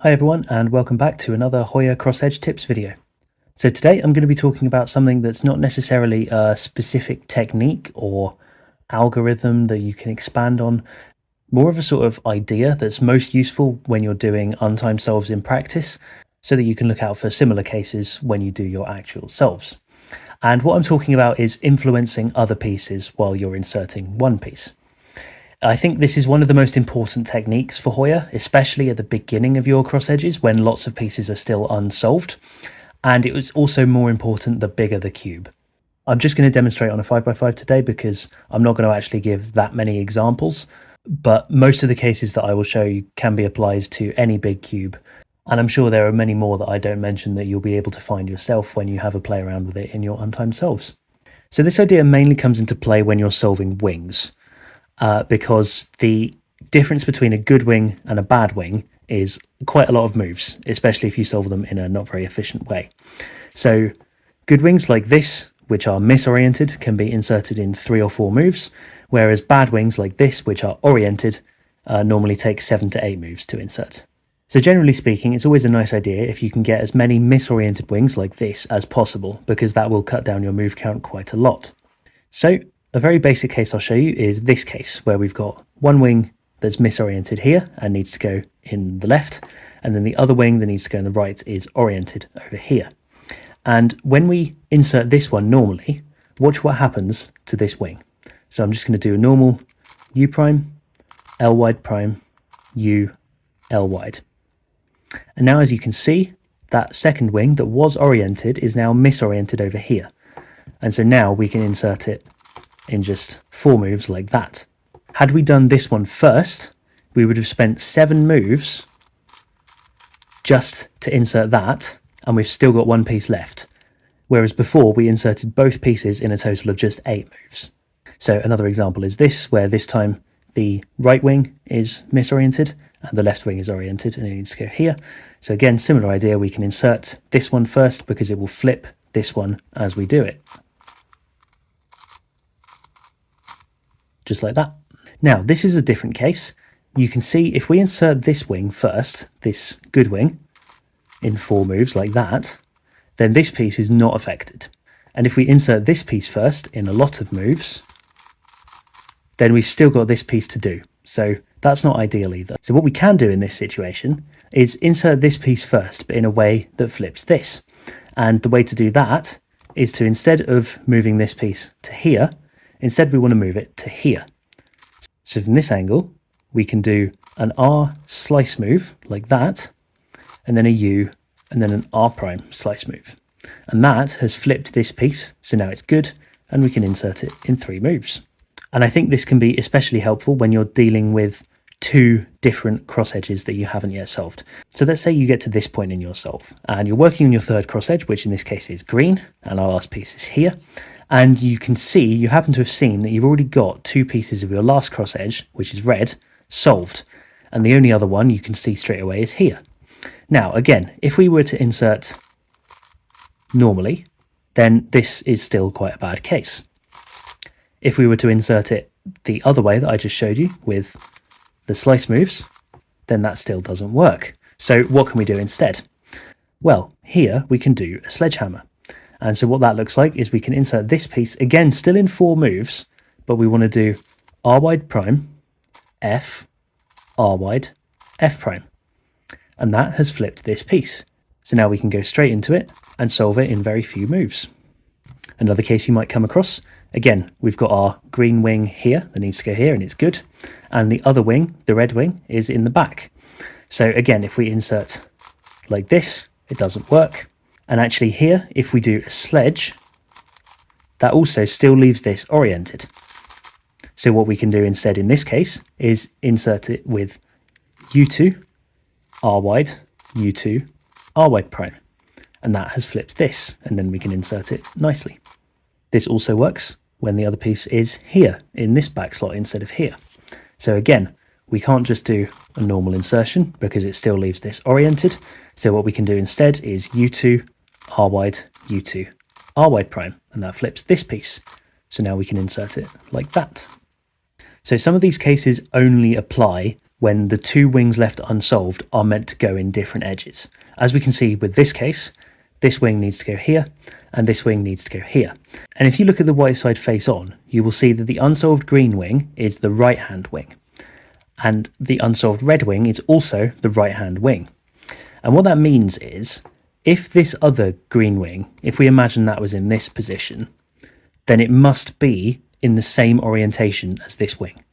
Hi everyone, and welcome back to another Hoya cross-edge tips video. So today I'm going to be talking about something that's not necessarily a specific technique or algorithm that you can expand on, more of a sort of idea that's most useful when you're doing untimed solves in practice, so that you can look out for similar cases when you do your actual solves. And what I'm talking about is influencing other pieces while you're inserting one piece. I think this is one of the most important techniques for Hoya, especially at the beginning of your cross edges when lots of pieces are still unsolved, and it was also more important the bigger the cube. I'm just going to demonstrate on a 5x5 today because I'm not going to actually give that many examples, but most of the cases that I will show you can be applied to any big cube, and I'm sure there are many more that I don't mention that you'll be able to find yourself when you have a play around with it in your untimed solves. So this idea mainly comes into play when you're solving wings. Because the difference between a good wing and a bad wing is quite a lot of moves, especially if you solve them in a not very efficient way. So good wings like this, which are misoriented, can be inserted in 3 or 4 moves, whereas bad wings like this, which are oriented, normally take 7 to 8 moves to insert. So generally speaking, it's always a nice idea if you can get as many misoriented wings like this as possible, because that will cut down your move count quite a lot. So a very basic case I'll show you is this case, where we've got one wing that's misoriented here and needs to go in the left, and then the other wing that needs to go in the right is oriented over here. And when we insert this one normally, watch what happens to this wing. So I'm just going to do a normal U prime, L wide prime, U, L wide. And now as you can see, that second wing that was oriented is now misoriented over here. And so now we can insert it in just 4 moves like that. Had we done this one first, we would have spent 7 moves just to insert that, and we've still got one piece left. Whereas before we inserted both pieces in a total of just 8 moves. So another example is this, where this time the right wing is misoriented and the left wing is oriented and it needs to go here. So again, similar idea, we can insert this one first because it will flip this one as we do it. Just like that. Now, this is a different case. You can see if we insert this wing first, this good wing, in 4 moves like that, then this piece is not affected. And if we insert this piece first in a lot of moves, then we've still got this piece to do. So that's not ideal either. So what we can do in this situation is insert this piece first, but in a way that flips this. And the way to do that is to, instead of moving this piece to here, instead we want to move it to here. So from this angle, we can do an R slice move like that, and then a U, and then an R prime slice move. And that has flipped this piece, so now it's good, and we can insert it in 3 moves. And I think this can be especially helpful when you're dealing with 2 different cross edges that you haven't yet solved. So let's say you get to this point in your solve, and you're working on your 3rd cross edge, which in this case is green, and our last piece is here. And you can see, you happen to have seen that you've already got 2 pieces of your last cross edge, which is red, solved. And the only other one you can see straight away is here. Now, again, if we were to insert normally, then this is still quite a bad case. If we were to insert it the other way that I just showed you with the slice moves, then that still doesn't work. So what can we do instead? Well, here we can do a sledgehammer. And so what that looks like is we can insert this piece, again, still in 4 moves, but we want to do R wide prime, F, R wide, F prime. And that has flipped this piece. So now we can go straight into it and solve it in very few moves. Another case you might come across, again, we've got our green wing here that needs to go here and it's good. And the other wing, the red wing, is in the back. So again, if we insert like this, it doesn't work. And actually here, if we do a sledge, that also still leaves this oriented. So what we can do instead in this case is insert it with U2, R wide, U2, R wide prime. And that has flipped this, and then we can insert it nicely. This also works when the other piece is here in this back slot instead of here. So again, we can't just do a normal insertion because it still leaves this oriented. So what we can do instead is U2, R wide, U2, R wide prime, and that flips this piece. So now we can insert it like that. So some of these cases only apply when the two wings left unsolved are meant to go in different edges. As we can see with this case, this wing needs to go here, and this wing needs to go here. And if you look at the white side face on, you will see that the unsolved green wing is the right-hand wing, and the unsolved red wing is also the right-hand wing. And what that means is, if this other green wing, if we imagine that was in this position, then it must be in the same orientation as this wing.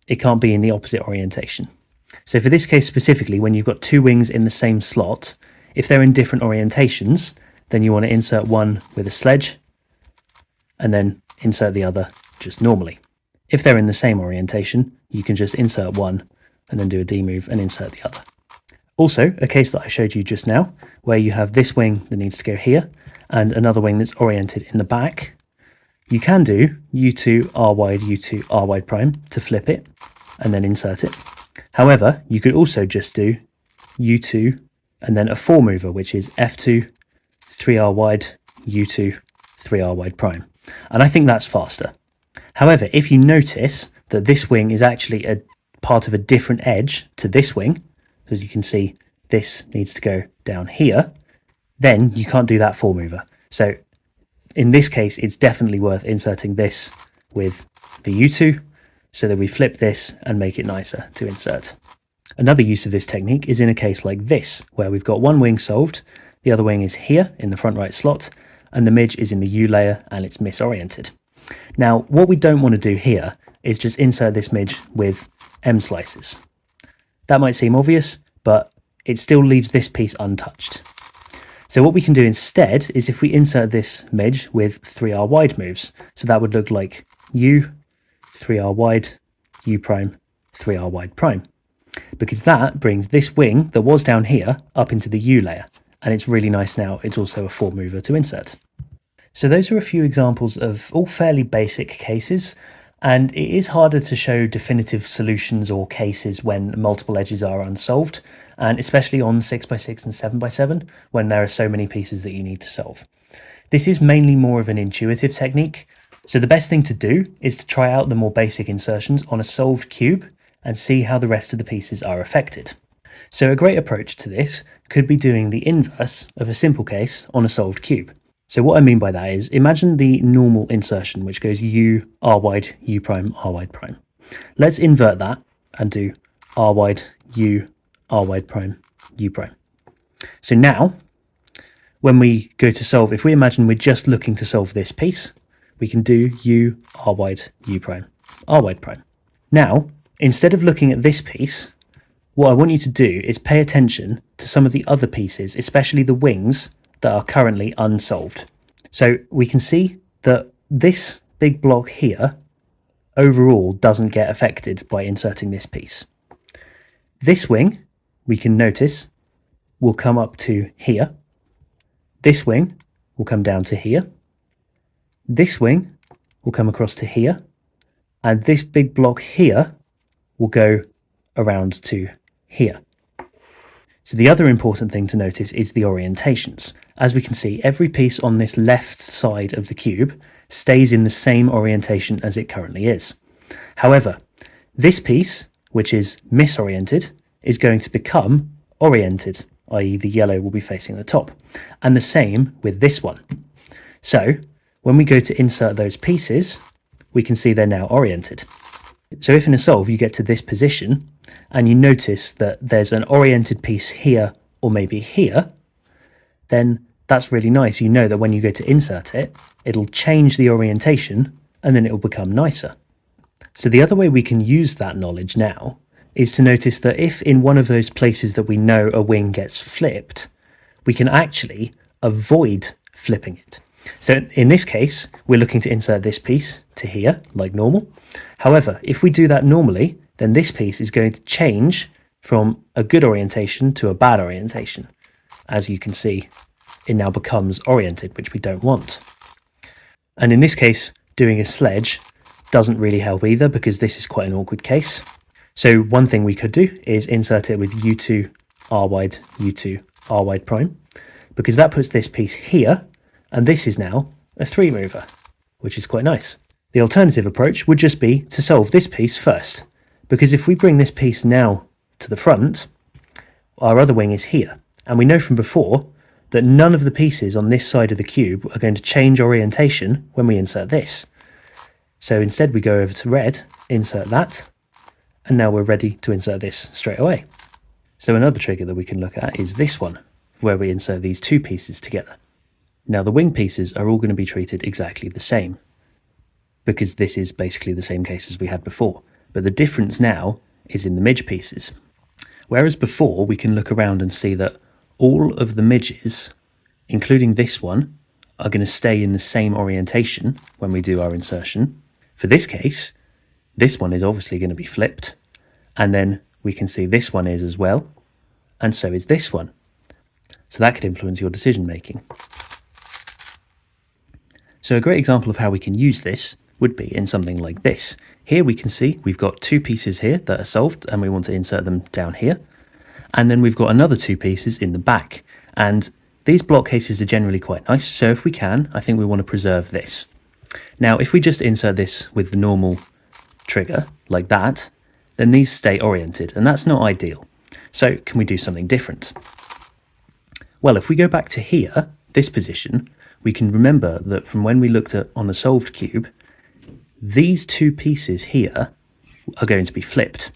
It can't be in the opposite orientation. So for this case specifically, when you've got two wings in the same slot, if they're in different orientations, then you want to insert one with a sledge and then insert the other just normally. If they're in the same orientation, you can just insert one and then do a D move and insert the other. Also, a case that I showed you just now, where you have this wing that needs to go here and another wing that's oriented in the back, you can do U2 R wide, U2 R wide prime to flip it and then insert it. However, you could also just do U2 and then a 4 mover, which is F2, 3R wide, U2, 3R wide prime. And I think that's faster. However, if you notice that this wing is actually a part of a different edge to this wing, as you can see, this needs to go down here, then you can't do that 4 mover. So in this case, it's definitely worth inserting this with the U2 so that we flip this and make it nicer to insert. Another use of this technique is in a case like this, where we've got one wing solved, the other wing is here in the front right slot, and the midge is in the U layer and it's misoriented. Now, what we don't want to do here is just insert this midge with M slices. That might seem obvious, but it still leaves this piece untouched. So what we can do instead is if we insert this midge with 3R wide moves. So that would look like U, 3R wide, U prime, 3R wide prime. Because that brings this wing that was down here up into the U layer. And it's really nice now. It's also a 4 mover to insert. So those are a few examples of all fairly basic cases. And it is harder to show definitive solutions or cases when multiple edges are unsolved, and especially on 6x6 and 7x7 when there are so many pieces that you need to solve. This is mainly more of an intuitive technique, so the best thing to do is to try out the more basic insertions on a solved cube and see how the rest of the pieces are affected. So a great approach to this could be doing the inverse of a simple case on a solved cube. So what I mean by that is, imagine the normal insertion, which goes U, R wide, U prime, R wide prime. Let's invert that and do R wide, U, R wide prime, U prime. So now, when we go to solve, if we imagine we're just looking to solve this piece, we can do U, R wide, U prime, R wide prime. Now, instead of looking at this piece, what I want you to do is pay attention to some of the other pieces, especially the wings that are currently unsolved. So we can see that this big block here overall doesn't get affected by inserting this piece. This wing, we can notice, will come up to here. This wing will come down to here. This wing will come across to here. And this big block here will go around to here. So the other important thing to notice is the orientations. As we can see, every piece on this left side of the cube stays in the same orientation as it currently is. However, this piece, which is misoriented, is going to become oriented, i.e. the yellow will be facing the top. And the same with this one. So when we go to insert those pieces, we can see they're now oriented. So if in a solve you get to this position and you notice that there's an oriented piece here or maybe here, then that's really nice. You know that when you go to insert it, it'll change the orientation and then it will become nicer. So the other way we can use that knowledge now is to notice that if in one of those places that we know a wing gets flipped, we can actually avoid flipping it. So in this case, we're looking to insert this piece to here, like normal. However, if we do that normally, then this piece is going to change from a good orientation to a bad orientation. As you can see, it now becomes oriented, which we don't want. And in this case, doing a sledge doesn't really help either, because this is quite an awkward case. So one thing we could do is insert it with U2 R wide, U2 R wide prime, because that puts this piece here, and this is now a 3 mover, which is quite nice. The alternative approach would just be to solve this piece first, Because if we bring this piece now to the front, our other wing is here. And we know from before that none of the pieces on this side of the cube are going to change orientation when we insert this. So instead we go over to red, insert that, and now we're ready to insert this straight away. So another trigger that we can look at is this one, where we insert these two pieces together. Now the wing pieces are all going to be treated exactly the same, because this is basically the same case as we had before. But the difference now is in the midge pieces. Whereas before we can look around and see that all of the midges, including this one, are going to stay in the same orientation when we do our insertion. For this case, this one is obviously going to be flipped, and then we can see this one is as well, and so is this one. So that could influence your decision making. So a great example of how we can use this would be in something like this. Here we can see we've got two pieces here that are solved and we want to insert them down here. And then we've got another two pieces in the back. And these block cases are generally quite nice. So if we can, I think we want to preserve this. Now, if we just insert this with the normal trigger like that, then these stay oriented, and that's not ideal. So can we do something different? Well, if we go back to here, this position, we can remember that from when we looked at on the solved cube, these two pieces here are going to be flipped.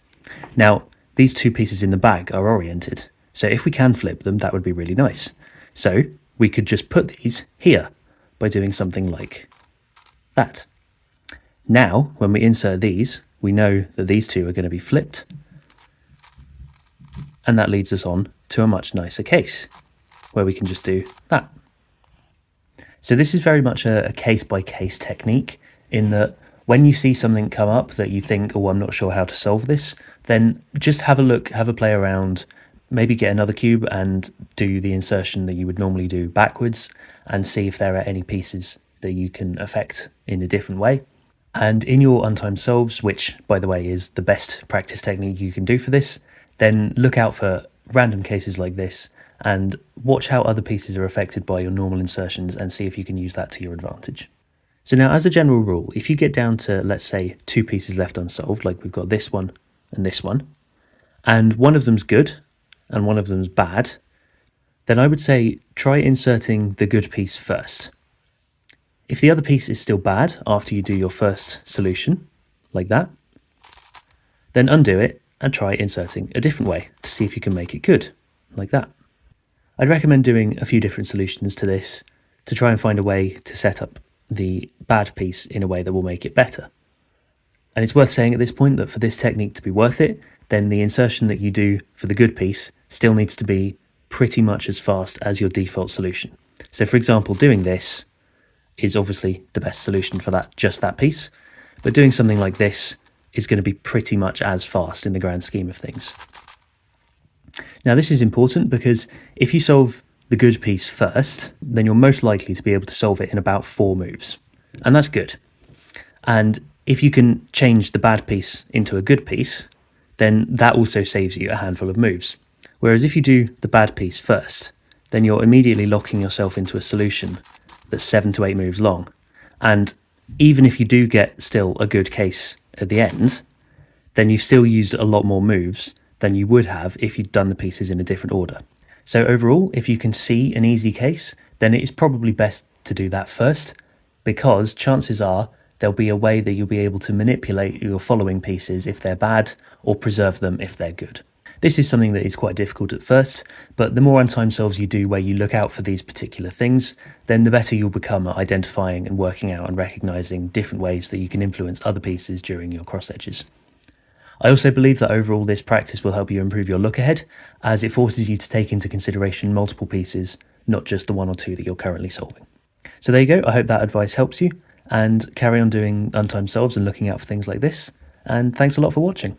Now, these two pieces in the back are oriented, so if we can flip them, that would be really nice. So we could just put these here by doing something like that. Now, when we insert these, we know that these two are going to be flipped, and that leads us on to a much nicer case, where we can just do that. So this is very much a case-by-case technique, in that when you see something come up that you think, oh, I'm not sure how to solve this, then just have a look, have a play around, maybe get another cube and do the insertion that you would normally do backwards, and see if there are any pieces that you can affect in a different way. And in your untimed solves, which by the way is the best practice technique you can do for this, then look out for random cases like this and watch how other pieces are affected by your normal insertions and see if you can use that to your advantage. So now, as a general rule, if you get down to, let's say, two pieces left unsolved, like we've got this one, and one of them's good and one of them's bad, then I would say try inserting the good piece first. If the other piece is still bad after you do your first solution, like that, then undo it and try inserting a different way to see if you can make it good, like that. I'd recommend doing a few different solutions to this to try and find a way to set up the bad piece in a way that will make it better. And it's worth saying at this point that for this technique to be worth it, then the insertion that you do for the good piece still needs to be pretty much as fast as your default solution. So for example, doing this is obviously the best solution for that, just that piece, but doing something like this is going to be pretty much as fast in the grand scheme of things. Now this is important because if you solve the good piece first, then you're most likely to be able to solve it in about 4 moves, and that's good. And if you can change the bad piece into a good piece, then that also saves you a handful of moves. Whereas if you do the bad piece first, then you're immediately locking yourself into a solution that's 7 to 8 moves long. And even if you do get still a good case at the end, then you've still used a lot more moves than you would have if you'd done the pieces in a different order. So overall, if you can see an easy case, then it is probably best to do that first, because chances are there'll be a way that you'll be able to manipulate your following pieces if they're bad, or preserve them if they're good. This is something that is quite difficult at first, but the more untimed solves you do where you look out for these particular things, then the better you'll become at identifying and working out and recognizing different ways that you can influence other pieces during your cross edges. I also believe that overall this practice will help you improve your look ahead, as it forces you to take into consideration multiple pieces, not just the one or two that you're currently solving. So there you go, I hope that advice helps you, and carry on doing untimed solves and looking out for things like this, and thanks a lot for watching.